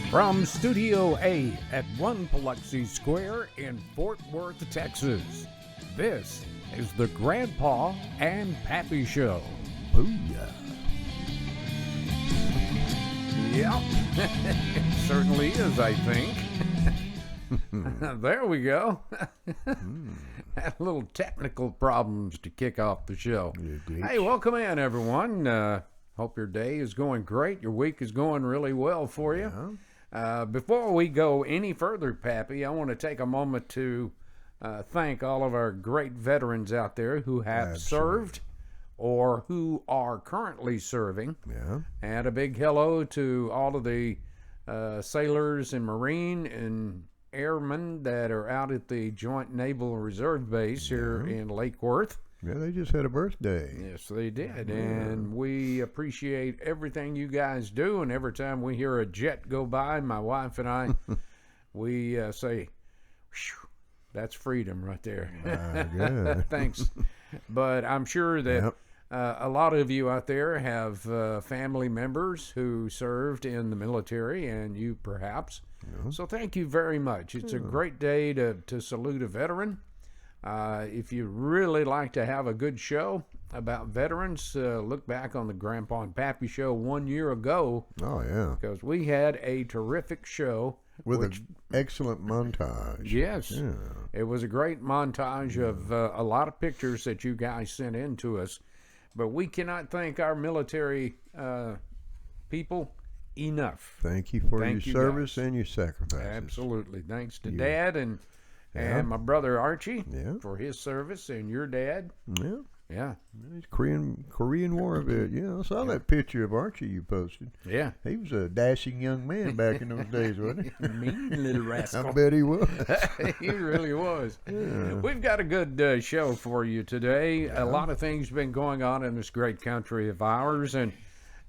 From Studio A at 1 Biloxi Square in Fort Worth, Texas, this is the Grandpa and Pappy Show. Booyah. Yep, it certainly is, I think. There we go. Had a little technical problems to kick off the show. Hey, welcome in, everyone. Hope your day is going great. Your week is going really well for you. Before we go any further, Pappy, I want to take a moment to thank all of our great veterans out there who have served or who are currently serving. And a big hello to all of the sailors and Marine and airmen that are out at the Joint Naval Reserve Base here in Lake Worth. Yeah, they just had a birthday. Yes, they did. And we appreciate everything you guys do. And every time we hear a jet go by, my wife and I, we say, that's freedom right there. Good. Thanks. But I'm sure that a lot of you out there have family members who served in the military, and you perhaps. So thank you very much. It's a great day to salute a veteran. If you really like to have a good show about veterans, look back on the Grandpa and Pappy Show 1 year ago. Oh, yeah. Because we had a terrific show. With an excellent montage. Yes. Yeah. It was a great montage of a lot of pictures that you guys sent in to us. But we cannot thank our military people enough. Thank you for your service and your sacrifices. Absolutely. Thanks to Dad and my brother Archie for his service, and your dad. Yeah. He's Korean War vet. Yeah, I saw that picture of Archie you posted. Yeah. He was a dashing young man back in those days, wasn't he? Mean little rascal. I bet he was. He really was. Yeah. We've got a good show for you today. A lot of things been going on in this great country of ours, and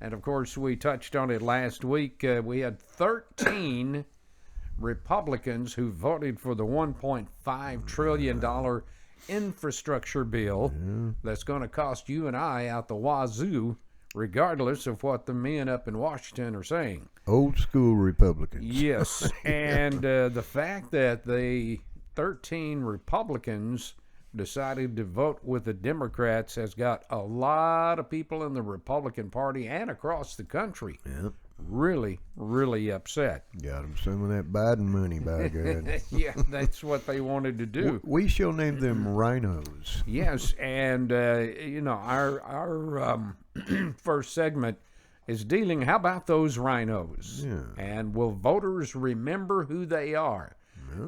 of course we touched on it last week. We had 13 Republicans who voted for the $1.5 trillion infrastructure bill that's going to cost you and I out the wazoo, regardless of what the men up in Washington are saying. Old school Republicans. Yes, and the fact that the 13 Republicans decided to vote with the Democrats has got a lot of people in the Republican Party and across the country really, really upset. Got them some of that Biden money, by God. Yeah, that's what they wanted to do. We shall name them Rhinos. Yes, and our first segment is dealing. How about those rhinos? Yeah. And will voters remember who they are?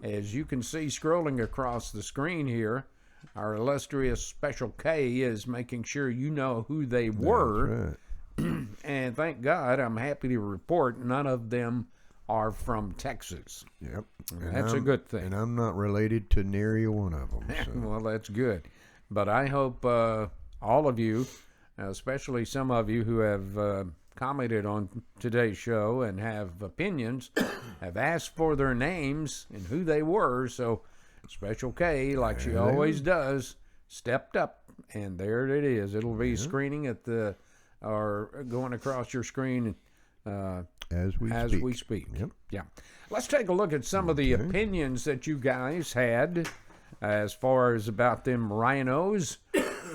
As you can see, scrolling across the screen here, our illustrious Special K is making sure you know who they were. That's right. And thank God, I'm happy to report none of them are from Texas. Yep. That's a good thing. And I'm not related to nary one of them. So. Well, that's good. But I hope all of you, especially some of you who have commented on today's show and have opinions, have asked for their names and who they were. So Special K, like she always does, stepped up. And there it is. It'll be screening at the... or going across your screen as we speak. Yep. Yeah. Let's take a look at some of the opinions that you guys had as far as about them rhinos.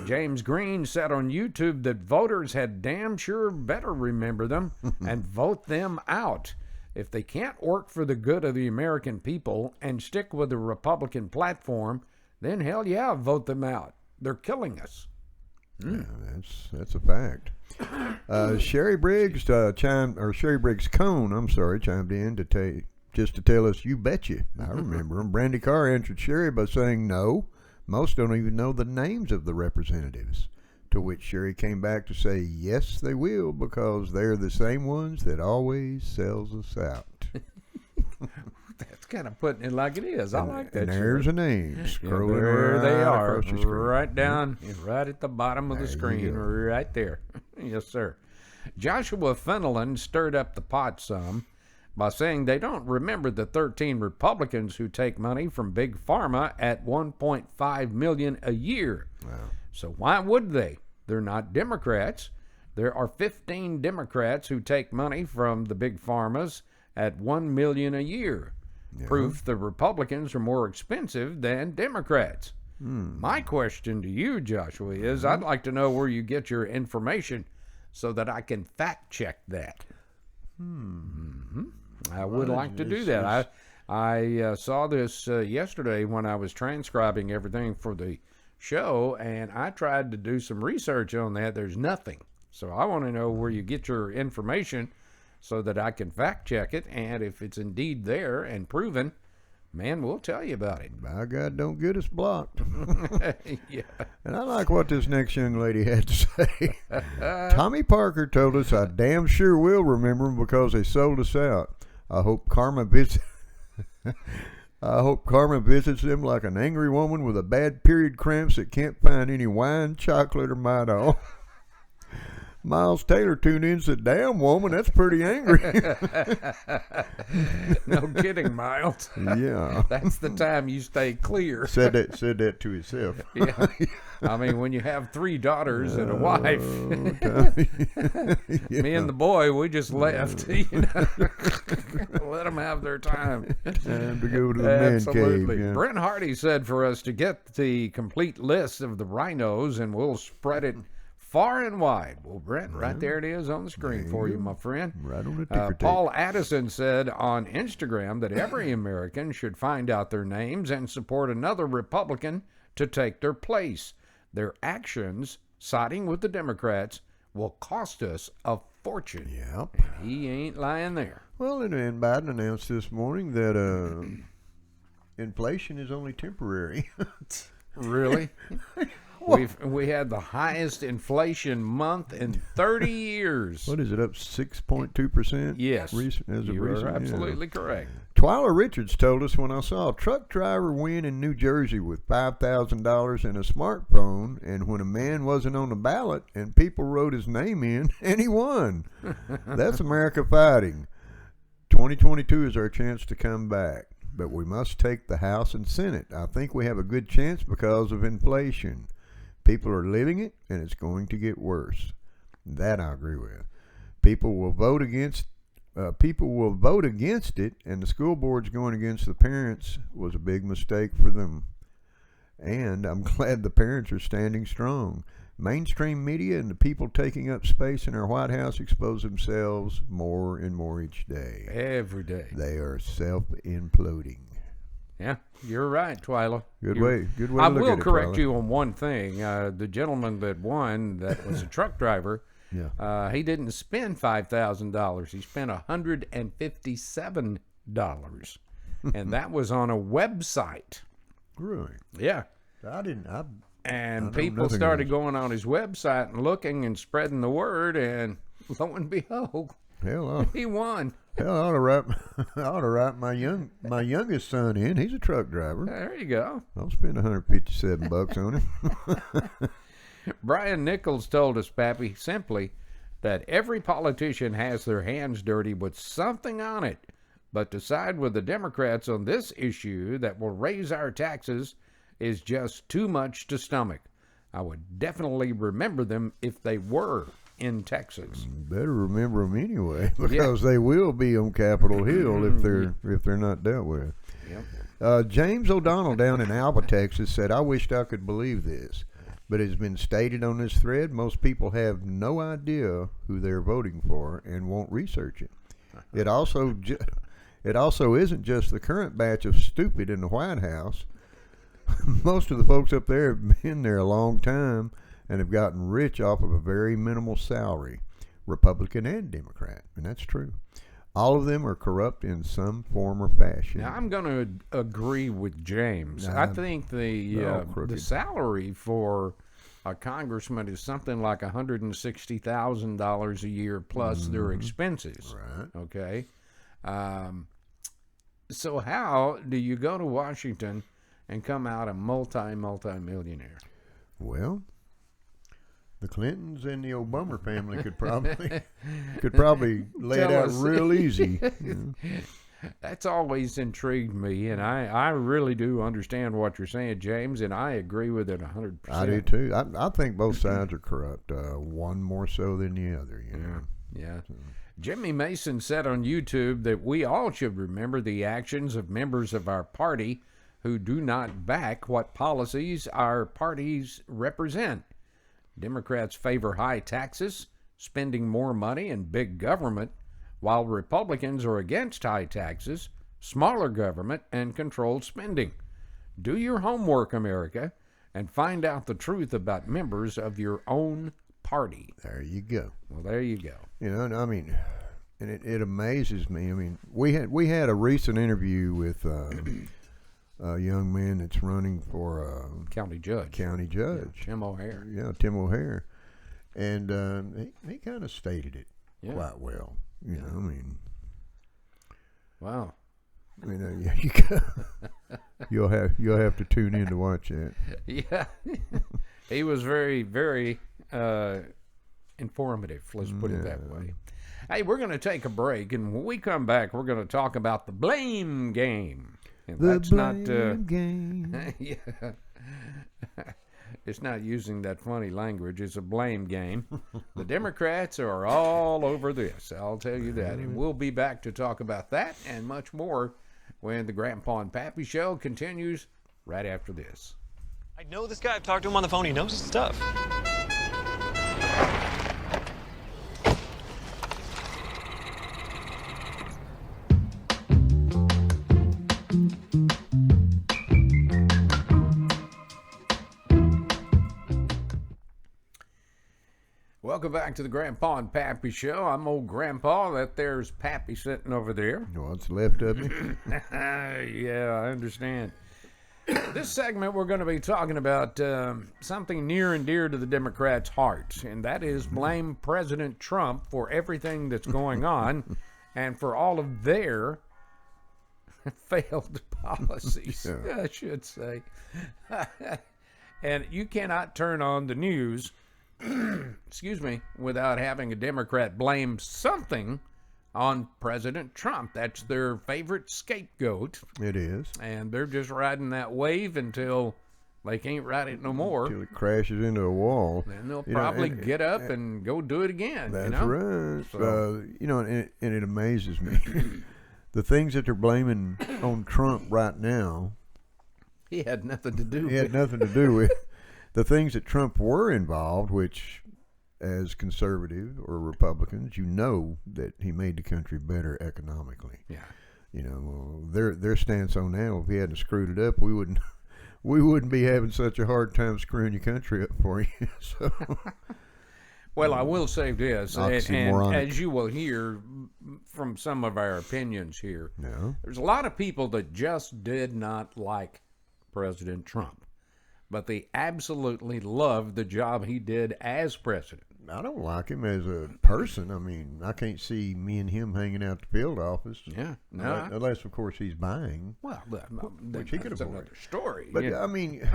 James Green said on YouTube that voters had damn sure better remember them and vote them out. If they can't work for the good of the American people and stick with the Republican platform, then hell yeah, vote them out. They're killing us. Yeah, that's a fact. Sherry Briggs chimed in to tell us, you betcha. I remember him. Brandy Carr answered Sherry by saying no. Most don't even know the names of the representatives. To which Sherry came back to say, yes, they will, because they're the same ones that always sells us out. That's kind of putting it like it is. I like that. And there's a name scrolling there they are, across the screen. Right down, right at the bottom of the screen, right there. Yes, sir. Joshua Fenelon stirred up the pot some by saying they don't remember the 13 Republicans who take money from Big Pharma at $1.5 million a year. Wow. So why would they? They're not Democrats. There are 15 Democrats who take money from the Big Pharmas at $1 million a year. Yeah. Proof the Republicans are more expensive than Democrats. My question to you, Joshua, is I'd like to know where you get your information so that I can fact check that. I would like to do that. I saw this yesterday when I was transcribing everything for the show, and I tried to do some research on that. There's nothing. So I want to know where you get your information so that I can fact check it, and if it's indeed there and proven, man, we'll tell you about it. By God, don't get us blocked. Yeah. And I like what this next young lady had to say. Tommy Parker told us, I damn sure will remember them because they sold us out. I hope karma visits them like an angry woman with a bad period cramps that can't find any wine, chocolate, or Midol. Miles Taylor tuned in and said, damn woman, that's pretty angry. No kidding, Miles. Yeah. That's the time you stay clear. Said that to himself. Yeah. I mean, when you have 3 daughters and a wife, Yeah. me and the boy, we just left. You know? Let them have their time. Time to go to the man Absolutely. cave. Yeah. Brent Hardy said for us to get the complete list of the rhinos, and we'll spread it far and wide. Well, Brent, right there it is on the screen for you, my friend. Right on the ticker tape. Paul Addison said on Instagram that every American should find out their names and support another Republican to take their place. Their actions, siding with the Democrats, will cost us a fortune. Yep. And he ain't lying there. Well, and Biden announced this morning that inflation is only temporary. Really? We had the highest inflation month in 30 years. What is it, up 6.2%? Yes, you are absolutely correct. Twyla Richards told us, when I saw a truck driver win in New Jersey with $5,000 and a smartphone, and when a man wasn't on the ballot and people wrote his name in, and he won. That's America fighting. 2022 is our chance to come back, but we must take the House and Senate. I think we have a good chance because of inflation. People are living it, and it's going to get worse. That I agree with. People will vote against it, and the school board's going against the parents was a big mistake for them. And I'm glad the parents are standing strong. Mainstream media and the people taking up space in our White House expose themselves more and more each day. Every day. They are self-imploding. Yeah, you're right, Twyla. Good way to look I at it, will correct Twyla. you on one thing. The gentleman that won, that was a truck driver, he didn't spend $5,000. He spent $157. And that was on a website. Really? Yeah. And people started going on his website and looking and spreading the word, and lo and behold, he won. Hell, I ought to write my youngest son in. He's a truck driver. There you go. I'll spend $157 on him. Brian Nichols told us, Pappy, simply that every politician has their hands dirty with something on it. But to side with the Democrats on this issue that will raise our taxes is just too much to stomach. I would definitely remember them if they were in Texas. Better remember them anyway, because they will be on Capitol Hill if they're not dealt with. Yep. James O'Donnell down in Alba, Texas said, I wished I could believe this, but it has been stated on this thread, most people have no idea who they're voting for and won't research it. It also isn't just the current batch of stupid in the White House. Most of the folks up there have been there a long time and have gotten rich off of a very minimal salary, Republican and Democrat, and that's true. All of them are corrupt in some form or fashion. Now, I'm going to agree with James. I think the salary for a congressman is something like $160,000 a year plus their expenses. Right. Okay. So how do you go to Washington and come out a multi-millionaire? Well, the Clintons and the Obama family could probably lay it out real easy. That's always intrigued me, and I really do understand what you're saying, James, and I agree with it 100%. I do too. I think both sides are corrupt. One more so than the other. You know? Yeah. Jimmy Mason said on YouTube that we all should remember the actions of members of our party who do not back what policies our parties represent. Democrats favor high taxes, spending more money, and big government, while Republicans are against high taxes, smaller government, and controlled spending. Do your homework, America, and find out the truth about members of your own party. There you go. Well, there you go. You know, I mean, and it amazes me. I mean, we had a recent interview with a young man that's running for county judge. Yeah, Tim O'Hare. Yeah, Tim O'Hare, and he kind of stated it quite well. You know, I mean, wow. I mean, you'll have to tune in to watch that. Yeah, he was very, very informative. Let's put it that way. Hey, we're going to take a break, and when we come back, we're going to talk about the blame game. And that's blame game. Yeah. It's not using that funny language. It's a blame game. The Democrats are all over this. I'll tell you that. And we'll be back to talk about that and much more when the Grandpa and Pappy Show continues right after this. I know this guy. I've talked to him on the phone. He knows his stuff. Welcome back to the Grandpa and Pappy Show. I'm old Grandpa. That there's Pappy sitting over there. What's left of me? Yeah, I understand. This segment, we're going to be talking about something near and dear to the Democrats' hearts, and that is blame President Trump for everything that's going on and for all of their failed policies, I should say. And you cannot turn on the news excuse me, without having a Democrat blame something on President Trump. That's their favorite scapegoat. It is. And they're just riding that wave until they can't ride it no more. Until it crashes into a wall. Then they'll probably get up and go do it again. That's right. So, and it amazes me. The things that they're blaming on Trump right now. He had nothing to do with. He had nothing to do with. The things that Trump were involved, which as conservative or Republicans, you know that he made the country better economically. Yeah. You know, their stance on that, if he hadn't screwed it up, we wouldn't be having such a hard time screwing your country up for you. So, well, I will say this, and as you will hear from some of our opinions here, there's a lot of people that just did not like President Trump. But they absolutely loved the job he did as president. I don't like him as a person. I mean, I can't see me and him hanging out the field office. Yeah, no. Unless, of course, he's buying. Well, which he could afford. Another story. But I mean,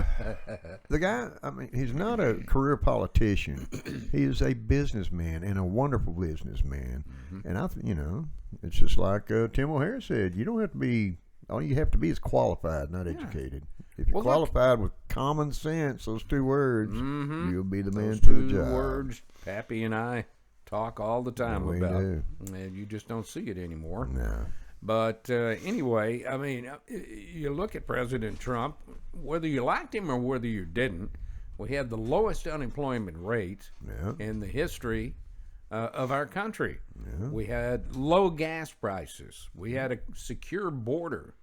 the guy. I mean, he's not a career politician. He is a businessman and a wonderful businessman. Mm-hmm. And it's just like Tim O'Hare said. You don't have to be. All you have to be is qualified, not educated. If you're qualified with common sense, those two words, you'll be the man to the job. 2 words, Pappy and I talk all the time about. Do. And you just don't see it anymore. No. But anyway, I mean, you look at President Trump, whether you liked him or whether you didn't, we had the lowest unemployment rate in the history of our country. Yeah. We had low gas prices. We had a secure border.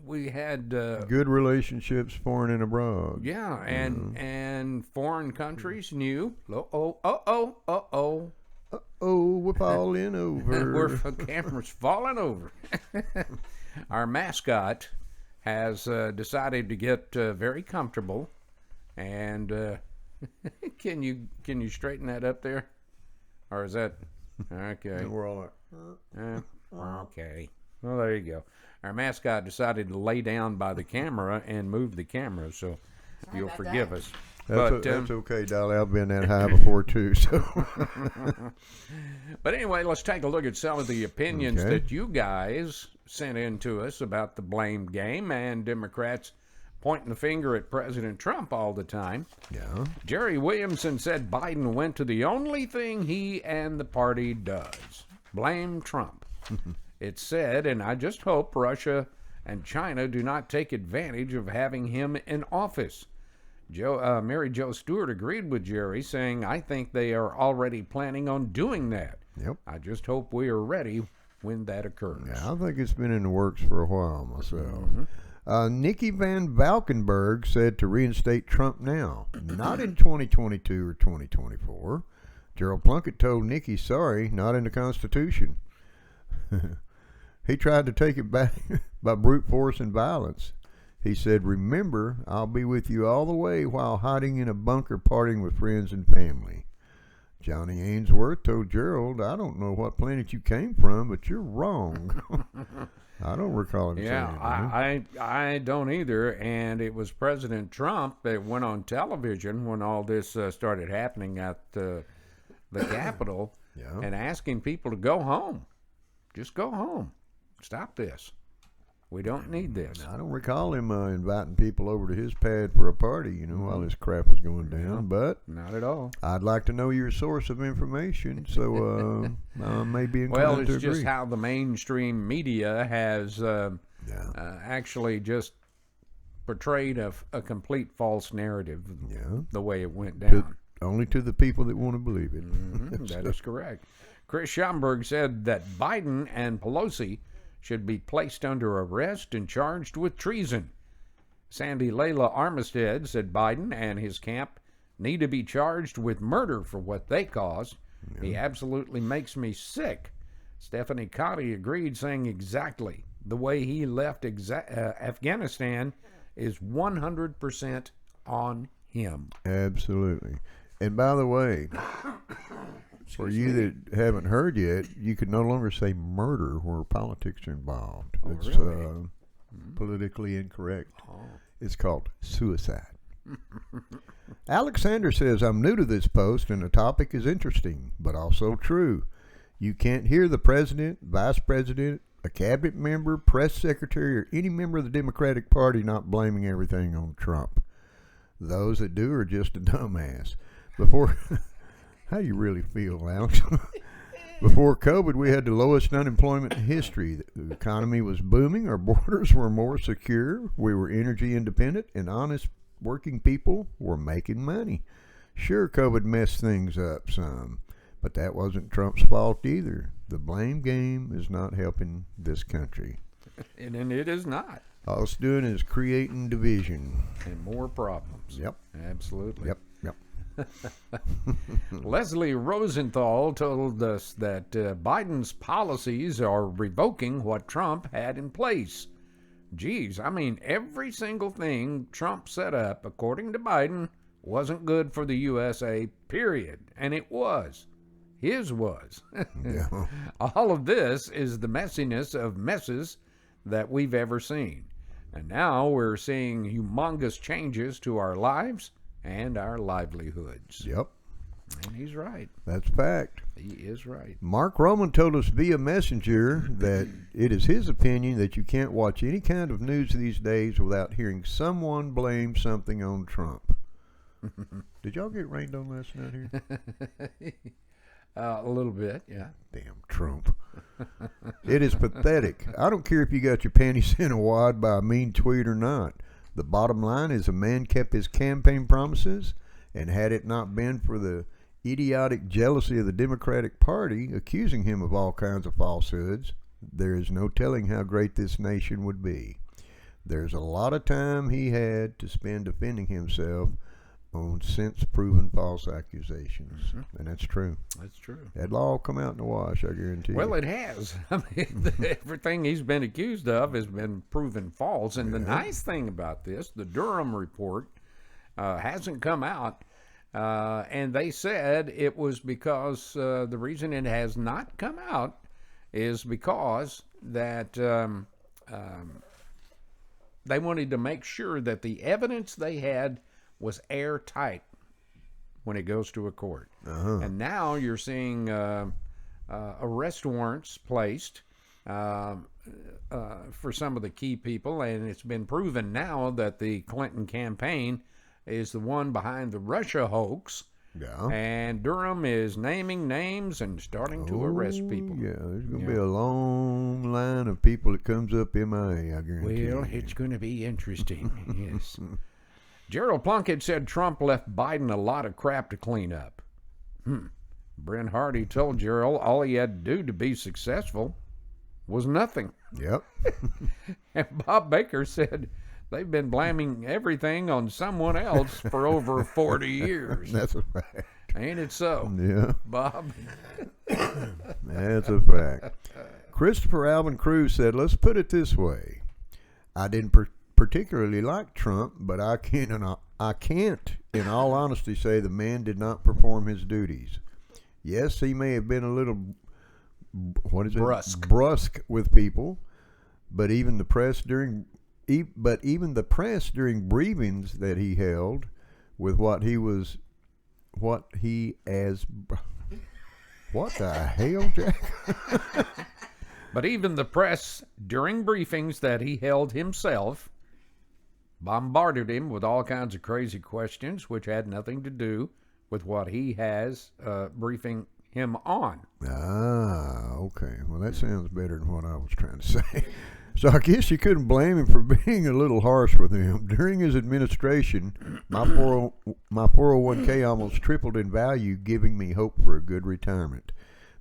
We had good relationships, foreign and abroad. Yeah, and foreign countries knew. We're falling over. Camera's falling over. Our mascot has decided to get very comfortable, and can you straighten that up there, or is that okay? We're all okay. Well, there you go. Our mascot decided to lay down by the camera and move the camera, so you'll forgive us. That's okay, Dolly. I've been that high before, too. So. But anyway, let's take a look at some of the opinions that you guys sent in to us about the blame game and Democrats pointing the finger at President Trump all the time. Yeah. Jerry Williamson said Biden went to the only thing he and the party does: blame Trump. It said, and I just hope Russia and China do not take advantage of having him in office. Mary Jo Stewart agreed with Jerry, saying, I think they are already planning on doing that. Yep. I just hope we are ready when that occurs. Yeah, I think it's been in the works for a while myself. Nikki Van Valkenburg said to reinstate Trump now, not in 2022 or 2024. Gerald Plunkett told Nikki, sorry, not in the Constitution. He tried to take it back by brute force and violence. He said, remember, I'll be with you all the way while hiding in a bunker partying with friends and family. Johnny Ainsworth told Gerald, I don't know what planet you came from, but you're wrong. I don't recall him saying that. I don't either. And it was President Trump that went on television when all this started happening at the Capitol and asking people to go home. Just go home. Stop this. We don't need this. I don't recall him inviting people over to his pad for a party, while this crap was going down. But not at all. I'd like to know your source of information, so I may be inclined to agree. Well, it's just how the mainstream media has actually just portrayed a complete false narrative. The way it went down. Only to the people that want to believe it. That is correct. Chris Schomburg said that Biden and Pelosi should be placed under arrest and charged with treason. Sandy Layla Armistead said Biden and his camp need to be charged with murder for what they caused. He absolutely makes me sick. Stephanie Cotty agreed, saying exactly the way he left Afghanistan is 100% on him. Absolutely. And by the way, for you that haven't heard yet, you can no longer say murder where politics are involved. It's really? Politically incorrect. It's called suicide. Alexander says, I'm new to this post and the topic is interesting, but also true. You can't hear the president, vice president, a cabinet member, press secretary, or any member of the Democratic Party not blaming everything on Trump. Those that do are just a dumbass. How do you really feel, Alex? Before COVID, we had the lowest unemployment in history. The economy was booming. Our borders were more secure. We were energy independent, and honest working people were making money. Sure, COVID messed things up some, but that wasn't Trump's fault either. The blame game is not helping this country. And it is not. All it's doing is creating division. And more problems. Yep. Absolutely. Yep. Leslie Rosenthal told us that Biden's policies are revoking what Trump had in place. Geez, I mean, every single thing Trump set up, according to Biden, wasn't good for the USA, period. And it was. His was. All of this is the messiness of messes that we've ever seen. And now we're seeing humongous changes to our lives and our livelihoods. Yep. And he's right. That's fact. He is right. Mark Roman told us via messenger that it is his opinion that you can't watch any kind of news these days without hearing someone blame something on Trump. Did y'all get rained on last night here? A little bit, yeah. Damn Trump. It is pathetic. I don't care if you got your panties in a wad by a mean tweet or not. The bottom line is a man kept his campaign promises, and had it not been for the idiotic jealousy of the Democratic Party accusing him of all kinds of falsehoods, there is no telling how great this nation would be. There's a lot of time he had to spend defending himself on since-proven false accusations. And that's true. That's true. That'll all come out in the wash, I guarantee you. Well, it has. I mean, everything he's been accused of has been proven false. And the nice thing about this, the Durham report hasn't come out. And they said it was because the reason it has not come out is because that they wanted to make sure that the evidence they had was airtight when it goes to a court. And now you're seeing arrest warrants placed for some of the key people, and it's been proven now that the Clinton campaign is the one behind the Russia hoax. Yeah. And Durham is naming names and starting to arrest people. Yeah, there's going to be a long line of people that comes up MIA, I guarantee Well, it's going to be interesting, yes. Gerald Plunkett said Trump left Biden a lot of crap to clean up. Brent Hardy told Gerald all he had to do to be successful was nothing. Yep. And Bob Baker said they've been blaming everything on someone else for over 40 years. That's a fact. Ain't it so? Yeah. Bob? That's a fact. Christopher Alvin Cruz said, let's put it this way. I didn't particularly like Trump, but I can't, in all honesty, say the man did not perform his duties. Yes, he may have been a little, brusque with people, but even the press during briefings that he held with what the hell, Jack? But even the press during briefings that he held himself bombarded him with all kinds of crazy questions which had nothing to do with what he has briefing him on. Ah, okay. Well, that sounds better than what I was trying to say. So I guess you couldn't blame him for being a little harsh with him. During his administration, my 401k almost tripled in value, giving me hope for a good retirement.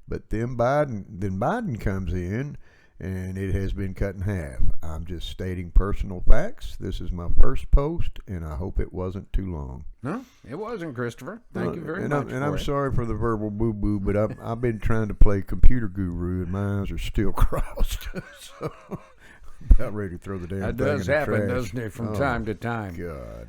But then Biden comes in, and it has been cut in half. I'm just stating personal facts. This is my first post, and I hope it wasn't too long. No, it wasn't, Christopher. Thank you very much. I'm sorry for the verbal boo-boo, but I've been trying to play computer guru, and my eyes are still crossed. So about ready to throw the damn thing in the trash. That does happen, doesn't it, from time to time? God.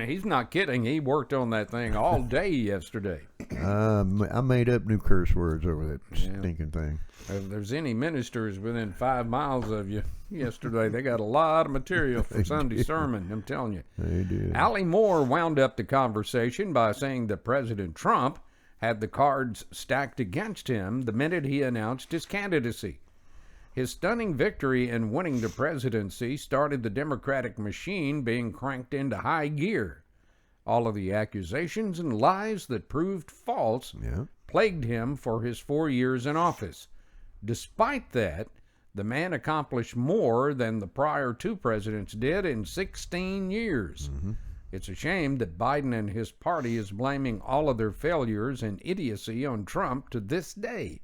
He's not kidding. He worked on that thing all day yesterday. I made up new curse words over that stinking thing. If there's any ministers within 5 miles of you yesterday, they got a lot of material for Sunday sermon, I'm telling you. They did. Allie Moore wound up the conversation by saying that President Trump had the cards stacked against him the minute he announced his candidacy. His stunning victory in winning the presidency started the Democratic machine being cranked into high gear. All of the accusations and lies that proved false plagued him for his 4 years in office. Despite that, the man accomplished more than the prior 2 presidents did in 16 years. It's a shame that Biden and his party is blaming all of their failures and idiocy on Trump to this day.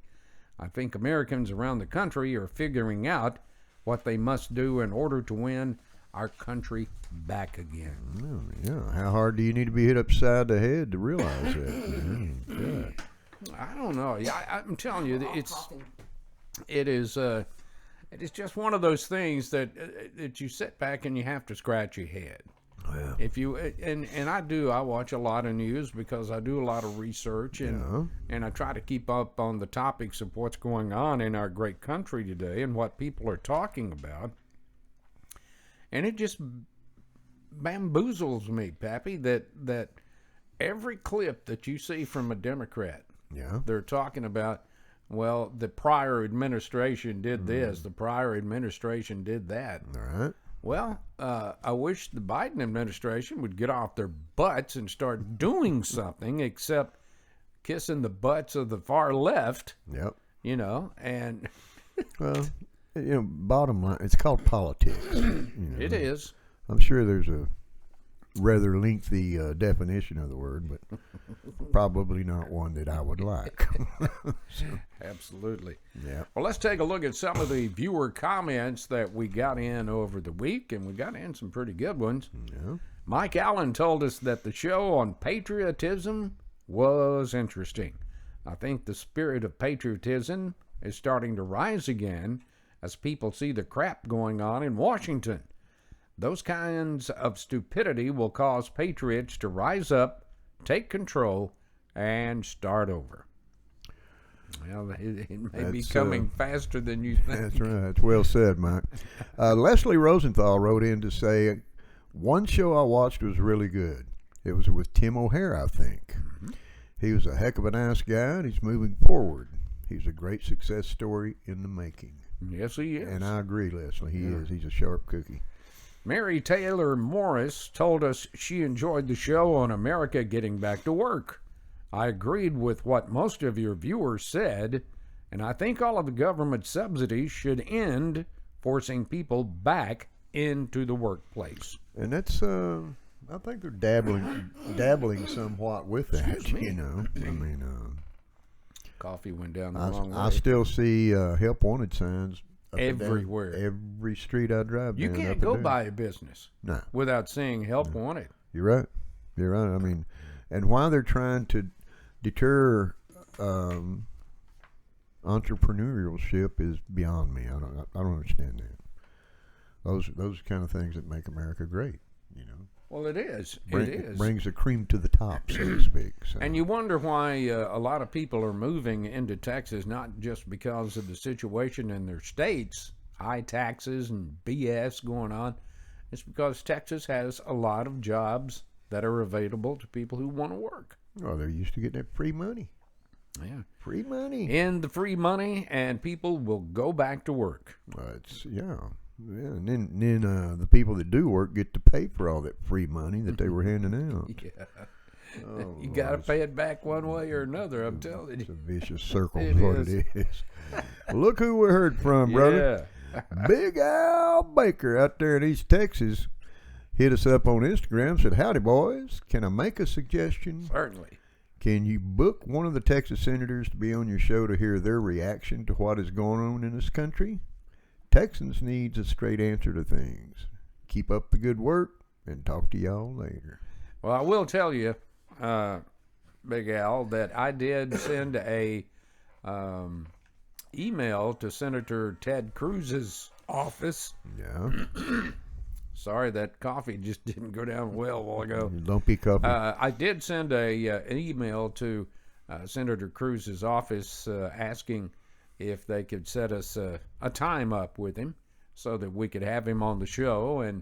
I think Americans around the country are figuring out what they must do in order to win our country back again. Yeah, how hard do you need to be hit upside the head to realize that? I don't know. I'm telling you, it is just one of those things that you sit back and you have to scratch your head. Well, if you I watch a lot of news because I do a lot of research and I try to keep up on the topics of what's going on in our great country today and what people are talking about. And it just bamboozles me, Pappy, that every clip that you see from a Democrat, they're talking about, well, the prior administration did this, the prior administration did that. All right. Well, I wish the Biden administration would get off their butts and start doing something except kissing the butts of the far left. Yep. And well, bottom line, it's called politics. It is. I'm sure there's a rather lengthy definition of the word, but probably not one that I would like. Absolutely. Yeah. Well, let's take a look at some of the viewer comments that we got in over the week, and we got in some pretty good ones. Yeah. Mike Allen told us that the show on patriotism was interesting. I think the spirit of patriotism is starting to rise again as people see the crap going on in Washington. Those kinds of stupidity will cause patriots to rise up, take control, and start over. Well, it may be coming faster than you think. That's right. That's well said, Mike. Leslie Rosenthal wrote in to say, one show I watched was really good. It was with Tim O'Hare, I think. He was a heck of a nice guy, and he's moving forward. He's a great success story in the making. Yes, he is. And I agree, Leslie. He is. He's a sharp cookie. Mary Taylor Morris told us she enjoyed the show on America Getting Back to Work. I agreed with what most of your viewers said, and I think all of the government subsidies should end forcing people back into the workplace. And that's, I think they're dabbling somewhat with that, you know. I mean, coffee went down the wrong way. I still see help wanted signs up everywhere. and down every street I drive You down. can't go by a business without seeing help wanted. You're right. You're right. I mean, and why they're trying to deter entrepreneurship is beyond me. I don't understand that. Those kind of things that make America great, you know. Well, it is. It brings the cream to the top, so to speak. So. And you wonder why a lot of people are moving into Texas, not just because of the situation in their states, high taxes and BS going on. It's because Texas has a lot of jobs that are available to people who want to work. Oh, they're used to getting that free money. Yeah. Free money. In the free money, and people will go back to work. And then the people that do work get to pay for all that free money that they were handing out. Yeah. Oh, you got to pay it back one way or another, I'm telling you. It's a vicious circle is what it is. Well, look who we heard from, brother. Big Al Baker out there in East Texas hit us up on Instagram, said, "Howdy, boys. Can I make a suggestion? Certainly. Can you book one of the Texas senators to be on your show to hear their reaction to what is going on in this country? Texans needs a straight answer to things. Keep up the good work, and talk to y'all later." Well, I will tell you, Big Al, that I did send a email to Senator Ted Cruz's office. Yeah. Sorry, that coffee just didn't go down well a while ago. Lumpy coffee. I did send an email to Senator Cruz's office asking if they could set us a time up with him so that we could have him on the show and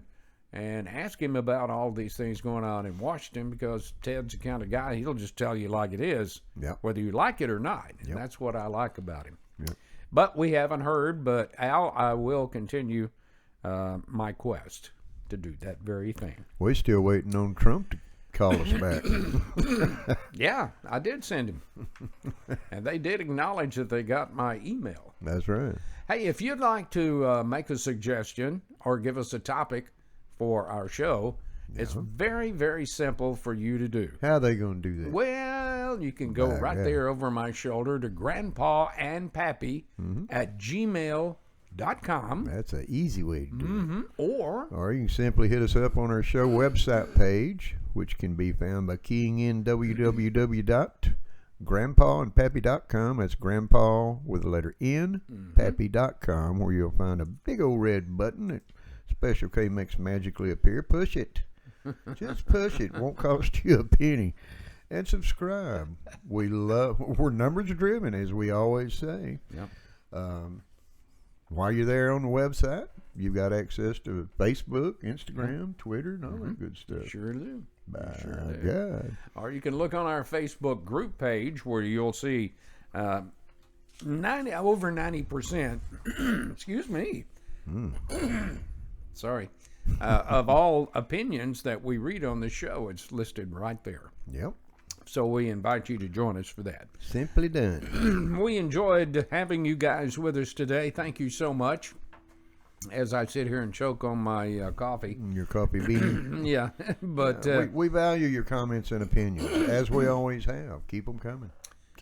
ask him about all these things going on in Washington, because Ted's the kind of guy, he'll just tell you like it is, whether you like it or not. And that's what I like about him. But we haven't heard, but Al, I will continue my quest to do that very thing. We're still waiting on Trump to call us back. Yeah, I did send him. And they did acknowledge that they got my email. That's right. Hey, if you'd like to make a suggestion or give us a topic for our show, it's very, very simple for you to do. How are they going to do that? Well, you can go there over my shoulder to Grandpa and Pappy at gmail.com. That's an easy way to do it. Or you can simply hit us up on our show website page, which can be found by keying in www.grandpaandpappy.com. That's grandpa with the letter N, pappy.com, where you'll find a big old red button that Special K makes magically appear. Push it. Just push it. Won't cost you a penny. And subscribe. We're numbers driven, as we always say. Yep. While you're there on the website, you've got access to Facebook, Instagram, Twitter, and all that good stuff. Sure do. By God. Or you can look on our Facebook group page where you'll see over 90%, excuse me, sorry, of all opinions that we read on the show, it's listed right there. Yep. So we invite you to join us for that. Simply done. We enjoyed having you guys with us today. Thank you so much. As I sit here and choke on my coffee. Your coffee bean. Yeah, but we value your comments and opinions, as we always have. Keep them coming.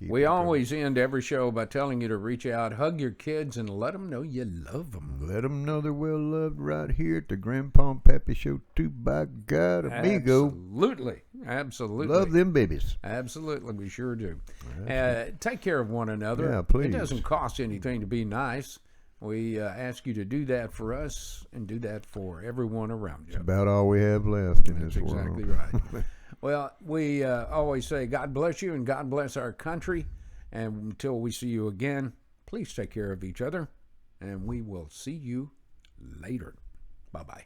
We always end every show by telling you to reach out, hug your kids, and let them know you love them. Let them know they're well loved right here at the Grandpa and Pappy Show, too, by God, amigo. Absolutely. Love them babies. Absolutely, we sure do. Take care of one another. Yeah, please. It doesn't cost anything to be nice. We ask you to do that for us and do that for everyone around you. It's about all we have left in this world. That's exactly right. Well, we always say God bless you and God bless our country. And until we see you again, please take care of each other. And we will see you later. Bye-bye.